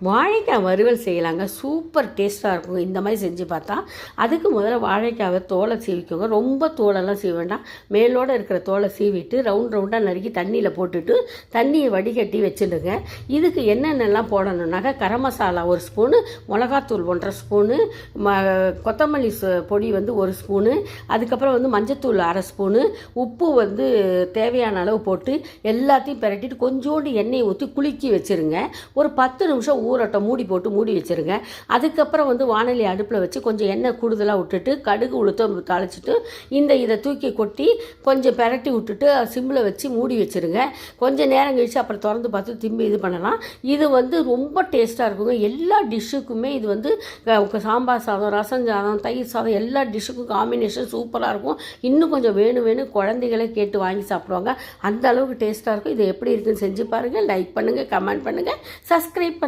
வாழைக்காய் வறுவல் செய்யலாங்க. சூப்பர் டேஸ்ட்டாக இருக்குங்க இந்த மாதிரி செஞ்சு பார்த்தா. அதுக்கு முதல்ல வாழைக்காவை தோலை சீவிக்கோங்க. ரொம்ப தோலெல்லாம் சீவ வேண்டாம். மேலோடு இருக்கிற தோலை சீவிட்டு ரவுண்டாக நறுக்கி தண்ணியில் போட்டுட்டு தண்ணியை வடிகட்டி வச்சுடுங்க. இதுக்கு என்னென்னலாம் போடணுன்னாக்கா கரம் மசாலா 1 ஸ்பூனு, மிளகாத்தூள் 1.5 ஸ்பூனு, கொத்தமல்லி பொடி 1 ஸ்பூனு, அதுக்கப்புறம் மஞ்சத்தூள் 1/2 ஸ்பூனு, உப்பு தேவையான அளவு போட்டு எல்லாத்தையும் பிரட்டிட்டு கொஞ்சோண்டு எண்ணெயை ஊற்றி குலுக்கி வச்சுருங்க. ஒரு 10 நிமிஷம் ஊறட்டும். மூடி போட்டு மூடி வச்சுருங்க. அதுக்கப்புறம் வானொலி அடுப்பில் வச்சு கொஞ்சம் எண்ணெய் கூடுதலாக விட்டுட்டு கடுகு உளுத்தம் தாளிச்சிட்டு இதை தூக்கி கொட்டி கொஞ்சம் பிரட்டி விட்டுட்டு சிம்மில் வச்சு மூடி வச்சுருங்க. கொஞ்சம் நேரம் கழித்து அப்புறம் திறந்து பார்த்து திரும்பி இது பண்ணலாம். இது ரொம்ப டேஸ்ட்டாக இருக்குங்க. எல்லா டிஷ்ஷுக்குமே இது சாம்பார் சாதம், ரசம் சாதம், தயிர் சாதம் எல்லா டிஷ்ஷுக்கும் காம்பினேஷன் சூப்பராக இருக்கும். இன்னும் கொஞ்சம் வேணும் குழந்தைகளே கேட்டு வாங்கி சாப்பிடுவாங்க. அந்த அளவுக்கு டேஸ்ட்டாக இருக்கும். இது எப்படி இருக்குன்னு செஞ்சு பாருங்கள். லைக் பண்ணுங்கள், கமெண்ட் பண்ணுங்கள், சப்ஸ்கிரைப் பண்ணுங்கள்.